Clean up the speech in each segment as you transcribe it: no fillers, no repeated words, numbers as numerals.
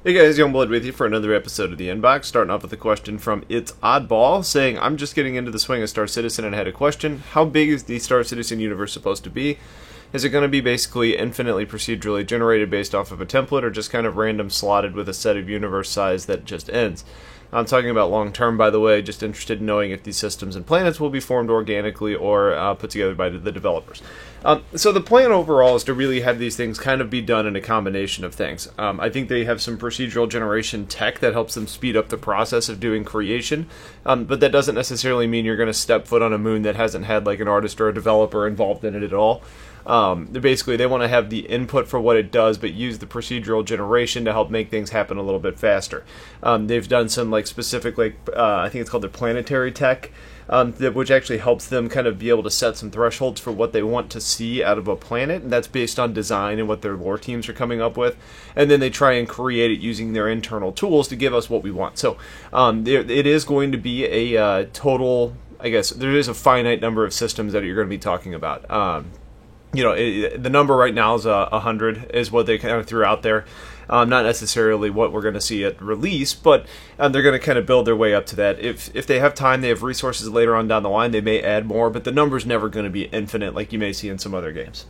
Hey guys, Youngblood with you for another episode of The Inbox. Starting off with a question from It's Oddball, saying, I'm just getting into the swing of Star Citizen and had a question. How big is the Star Citizen universe supposed to be? Is it going to be basically infinitely procedurally generated based off of a template, or just kind of random slotted with a set of universe size that just ends? I'm talking about long term, by the way, just interested in knowing if these systems and planets will be formed organically or put together by the developers. So the plan overall is to really have these things kind of be done in a combination of things. I think they have some procedural generation tech that helps them speed up the process of doing creation, but that doesn't necessarily mean you're going to step foot on a moon that hasn't had like an artist or a developer involved in it at all. Basically, they want to have the input for what it does, but use the procedural generation to help make things happen a little bit faster. They've done some like specific, I think it's called the planetary tech, which actually helps them kind of be able to set some thresholds for what they want to see out of a planet, and that's based on design and what their lore teams are coming up with, and then they try and create it using their internal tools to give us what we want. So it is going to be a total, I guess, there is a finite number of systems that you're going to be talking about. The number right now is 100 is what they kind of threw out there. Not necessarily what we're going to see at release, but they're going to kind of build their way up to that. If they have time, they have resources later on down the line, they may add more, but the number's never going to be infinite like you may see in some other games.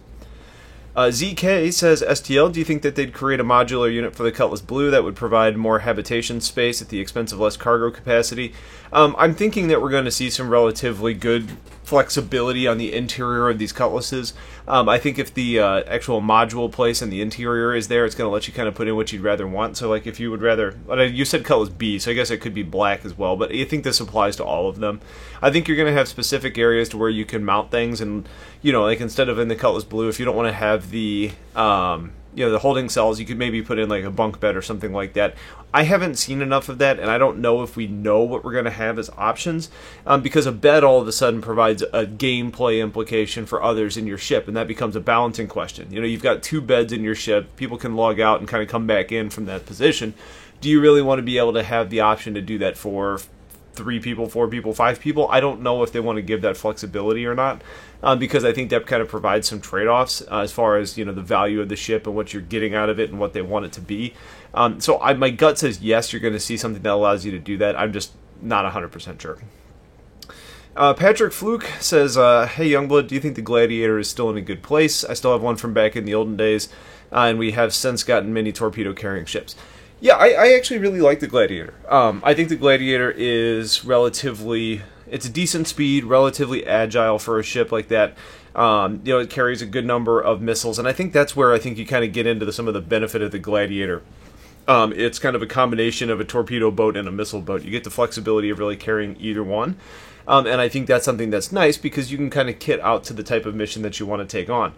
ZK says, STL, do you think that they'd create a modular unit for the Cutlass Blue that would provide more habitation space at the expense of less cargo capacity? I'm thinking that we're going to see some relatively good flexibility on the interior of these Cutlasses. I think if the actual module place in the interior is there, it's going to let you kind of put in what you'd rather want. So like if you would rather, you said Cutlass B, so I guess it could be black as well, but I think this applies to all of them. I think you're going to have specific areas to where you can mount things, and like instead of in the Cutlass Blue, if you don't want to have the the holding cells, you could maybe put in like a bunk bed or something like that. I haven't seen enough of that, and I don't know if we know what we're going to have as options, because a bed all of a sudden provides a gameplay implication for others in your ship, and that becomes a balancing question. You've got two beds in your ship, people can log out and kind of come back in from that position. Do you really want to be able to have the option to do that for 3 people, 4 people, 5 people? I don't know if they want to give that flexibility or not, because I think that kind of provides some trade-offs as far as the value of the ship and what you're getting out of it and what they want it to be. So my gut says yes, you're going to see something that allows you to do that. I'm just not 100% sure. Patrick Fluke says, hey Youngblood, do you think the Gladiator is still in a good place? I still have one from back in the olden days, and we have since gotten many torpedo-carrying ships. Yeah, I actually really like the Gladiator. I think the Gladiator is it's a decent speed, relatively agile for a ship like that. It carries a good number of missiles, and I think that's where I think you kind of get into some of the benefit of the Gladiator. It's kind of a combination of a torpedo boat and a missile boat. You get the flexibility of really carrying either one. And I think that's something that's nice because you can kind of kit out to the type of mission that you want to take on.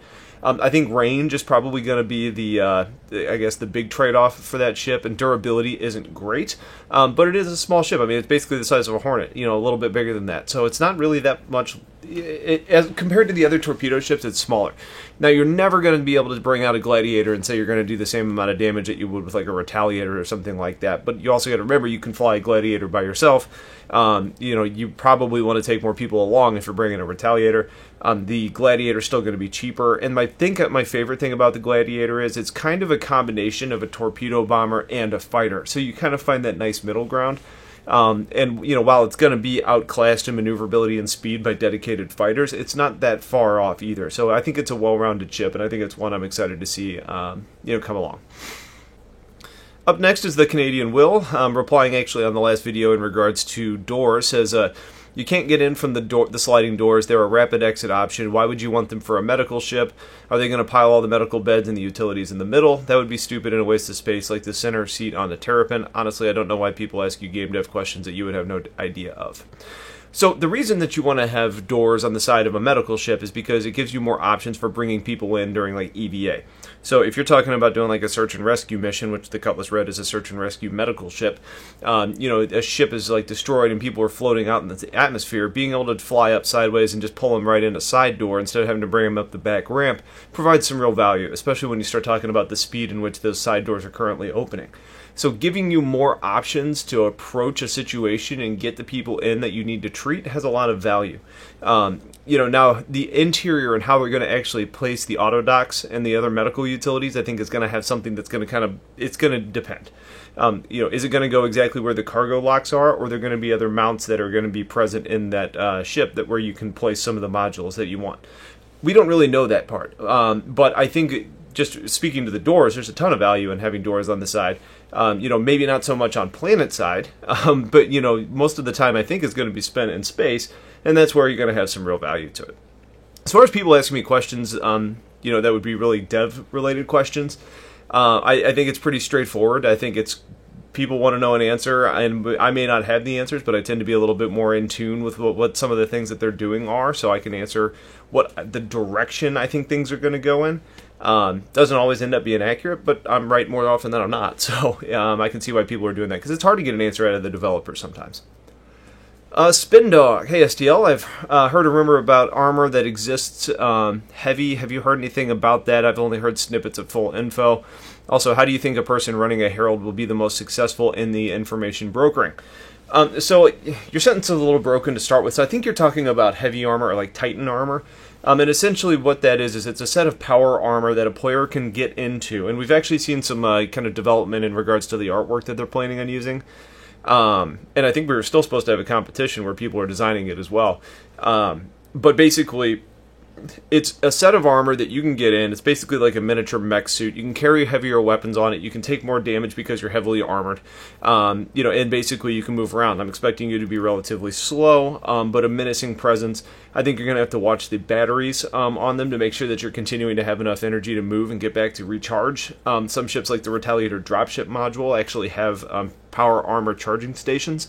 I think range is probably going to be the big trade-off for that ship, and durability isn't great, but it is a small ship. I mean, it's basically the size of a Hornet, a little bit bigger than that. So it's not really that much. As compared to the other torpedo ships, it's smaller. Now, you're never going to be able to bring out a Gladiator and say you're going to do the same amount of damage that you would with like a Retaliator or something like that. But you also got to remember you can fly a Gladiator by yourself. You probably want to take more people along if you're bringing a Retaliator. The Gladiator is still going to be cheaper. And I think my favorite thing about the Gladiator is it's kind of a combination of a torpedo bomber and a fighter. So you kind of find that nice middle ground. While it's going to be outclassed in maneuverability and speed by dedicated fighters, it's not that far off either. So I think it's a well-rounded ship, and I think it's one I'm excited to see, come along. Up next is the Canadian Will, replying actually on the last video in regards to doors, says, you can't get in from the sliding doors. They're a rapid exit option. Why would you want them for a medical ship? Are they going to pile all the medical beds and the utilities in the middle? That would be stupid and a waste of space, like the center seat on the Terrapin. Honestly, I don't know why people ask you game dev questions that you would have no idea of. So the reason that you want to have doors on the side of a medical ship is because it gives you more options for bringing people in during like EVA. So if you're talking about doing like a search and rescue mission, which the Cutlass Red is a search and rescue medical ship, a ship is like destroyed and people are floating out in the atmosphere, being able to fly up sideways and just pull them right in a side door instead of having to bring them up the back ramp provides some real value, especially when you start talking about the speed in which those side doors are currently opening. So giving you more options to approach a situation and get the people in that you need to treat has a lot of value. Now the interior and how we're going to actually place the auto docks and the other medical utilities, I think is going to have something that's going to it's going to depend. Is it going to go exactly where the cargo locks are, or are there going to be other mounts that are going to be present in that ship where you can place some of the modules that you want? We don't really know that part, but I think just speaking to the doors, there's a ton of value in having doors on the side. Maybe not so much on planet side, but most of the time I think is going to be spent in space, and that's where you're going to have some real value to it. As far as people asking me questions, that would be really dev-related questions. I think it's pretty straightforward. I think people want to know an answer, and I may not have the answers, but I tend to be a little bit more in tune with what some of the things that they're doing are, so I can answer what the direction I think things are going to go in. Doesn't always end up being accurate, but I'm right more often than I'm not, so I can see why people are doing that, because it's hard to get an answer out of the developers sometimes. Spin Dog, hey STL, I've heard a rumor about armor that exists heavy. Have you heard anything about that? I've only heard snippets of full info. Also, how do you think a person running a Herald will be the most successful in the information brokering? So your sentence is a little broken to start with. So I think you're talking about heavy armor, or like Titan armor. And essentially what that is it's a set of power armor that a player can get into. And we've actually seen some kind of development in regards to the artwork that they're planning on using. And I think we were still supposed to have a competition where people are designing it as well. But basically, it's a set of armor that you can get in. It's basically like a miniature mech suit. You can carry heavier weapons on it. You can take more damage because you're heavily armored. And basically you can move around. I'm expecting you to be relatively slow, but a menacing presence. I think you're going to have to watch the batteries on them to make sure that you're continuing to have enough energy to move and get back to recharge. Some ships like the Retaliator dropship module actually have power armor charging stations.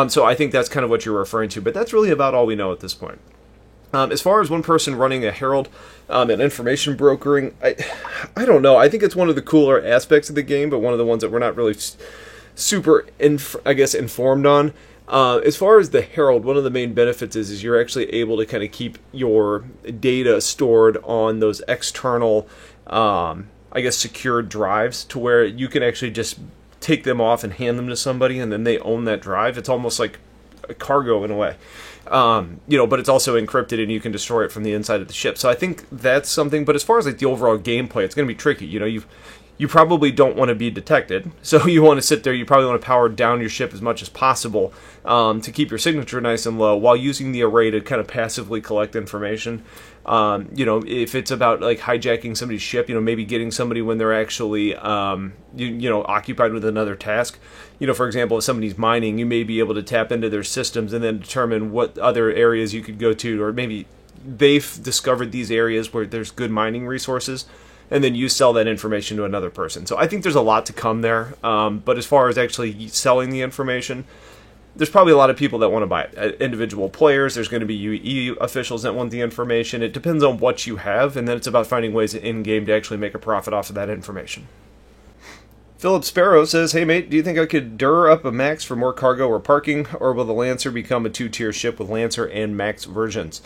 So I think that's kind of what you're referring to. But that's really about all we know at this point. As far as one person running a Herald and information brokering, I don't know. I think it's one of the cooler aspects of the game, but one of the ones that we're not really super, informed on. As far as the Herald, one of the main benefits is you're actually able to kind of keep your data stored on those external, secured drives, to where you can actually just take them off and hand them to somebody, and then they own that drive. It's almost like a cargo in a way. But it's also encrypted and you can destroy it from the inside of the ship. So I think that's something. But as far as like the overall gameplay, it's going to be tricky. You probably don't want to be detected, so you want to sit there. You probably want to power down your ship as much as possible to keep your signature nice and low, while using the array to kind of passively collect information. If it's about like hijacking somebody's ship, maybe getting somebody when they're actually occupied with another task. For example, if somebody's mining, you may be able to tap into their systems and then determine what other areas you could go to, or maybe they've discovered these areas where there's good mining resources, and then you sell that information to another person. So I think there's a lot to come there. But as far as actually selling the information, there's probably a lot of people that want to buy it. Individual players, there's going to be UE officials that want the information. It depends on what you have, and then it's about finding ways in-game to actually make a profit off of that information. Philip Sparrow says, hey mate, do you think I could dur up a Max for more cargo or parking, or will the Lancer become a 2-tier ship with Lancer and Max versions?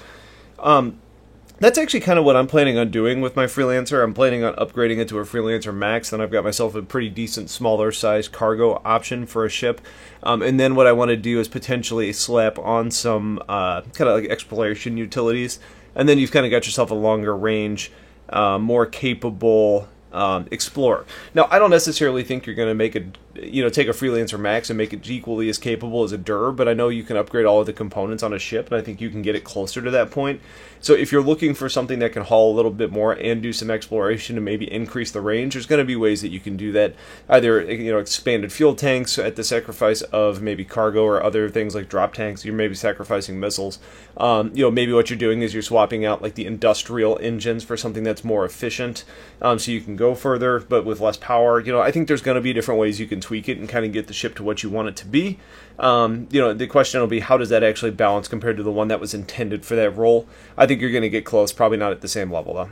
That's actually kind of what I'm planning on doing with my Freelancer. I'm planning on upgrading it to a Freelancer Max, then I've got myself a pretty decent smaller size cargo option for a ship. And then what I want to do is potentially slap on some kind of like exploration utilities, and then you've kind of got yourself a longer range, more capable Explorer. Now, I don't necessarily think you're going to make take a Freelancer Max and make it equally as capable as a Dur, but I know you can upgrade all of the components on a ship, and I think you can get it closer to that point. So if you're looking for something that can haul a little bit more and do some exploration and maybe increase the range, there's going to be ways that you can do that. Either expanded fuel tanks at the sacrifice of maybe cargo, or other things like drop tanks. You're maybe sacrificing missiles. Maybe what you're doing is you're swapping out like the industrial engines for something that's more efficient, so you can go further but with less power. I think there's going to be different ways you can tweak it and kind of get the ship to what you want it to be. The question will be, how does that actually balance compared to the one that was intended for that role? I think you're going to get close, probably not at the same level though.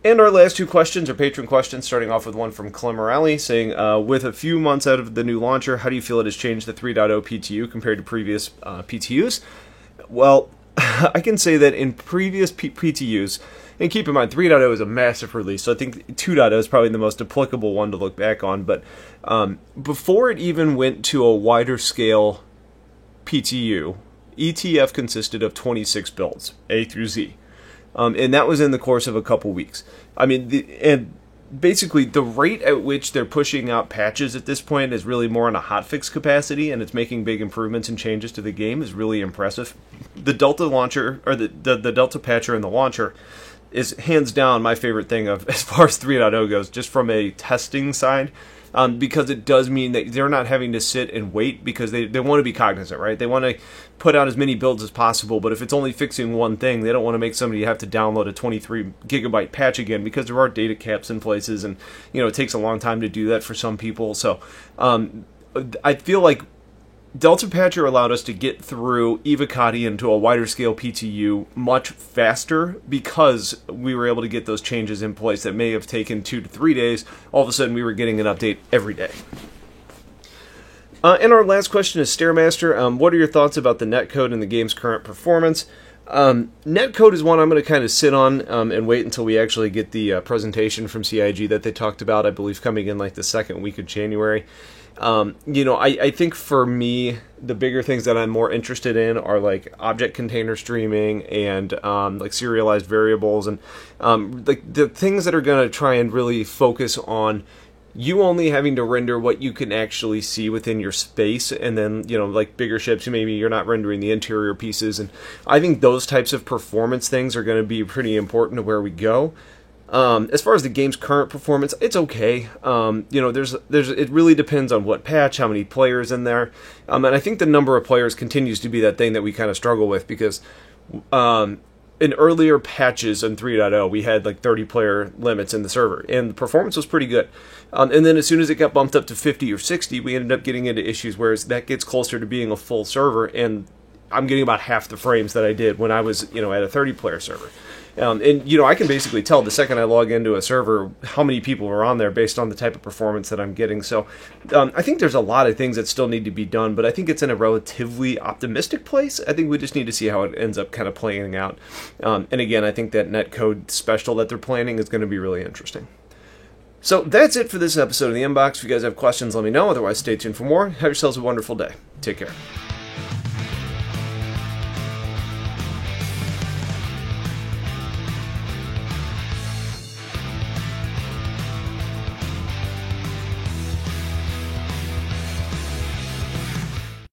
And our last two questions are patron questions, starting off with one from Clemorelli saying, with a few months out of the new launcher, how do you feel it has changed the 3.0 PTU compared to previous PTUs? Well, I can say that in previous PTUs, and keep in mind 3.0 is a massive release, so I think 2.0 is probably the most applicable one to look back on, but before it even went to a wider scale PTU, ETF consisted of 26 builds, A through Z. And that was in the course of a couple weeks. I mean, and basically the rate at which they're pushing out patches at this point is really more on a hotfix capacity, and it's making big improvements and changes to the game is really impressive. The Delta launcher, or the Delta patcher and the launcher, is hands down my favorite thing of as far as 3.0 goes, just from a testing side. Because it does mean that they're not having to sit and wait, because they want to be cognizant, right? They want to put out as many builds as possible, but if it's only fixing one thing, they don't want to make somebody have to download a 23 gigabyte patch again, because there are data caps in places, and it takes a long time to do that for some people. So I feel like Delta Patcher allowed us to get through Evocati into a wider scale PTU much faster, because we were able to get those changes in place that may have taken 2 to 3 days. All of a sudden, we were getting an update every day. And our last question is Stairmaster. What are your thoughts about the netcode and the game's current performance? Netcode is one I'm going to kind of sit on and wait until we actually get the presentation from CIG that they talked about, I believe, coming in like the second week of January. I think for me, the bigger things that I'm more interested in are like object container streaming and like serialized variables, and like the things that are going to try and really focus on you only having to render what you can actually see within your space, and then, like bigger ships, maybe you're not rendering the interior pieces, and I think those types of performance things are going to be pretty important to where we go. As far as the game's current performance, it's okay. It really depends on what patch, how many players in there, and I think the number of players continues to be that thing that we kind of struggle with, because in earlier patches in 3.0, we had like 30 player limits in the server, and the performance was pretty good. And then as soon as it got bumped up to 50 or 60, we ended up getting into issues where that gets closer to being a full server, and I'm getting about half the frames that I did when I was, at a 30 player server. I can basically tell the second I log into a server how many people are on there based on the type of performance that I'm getting. So I think there's a lot of things that still need to be done, but I think it's in a relatively optimistic place. I think we just need to see how it ends up kind of playing out. And again, I think that netcode special that they're planning is going to be really interesting. So that's it for this episode of The Inbox. If you guys have questions, let me know. Otherwise, stay tuned for more. Have yourselves a wonderful day. Take care.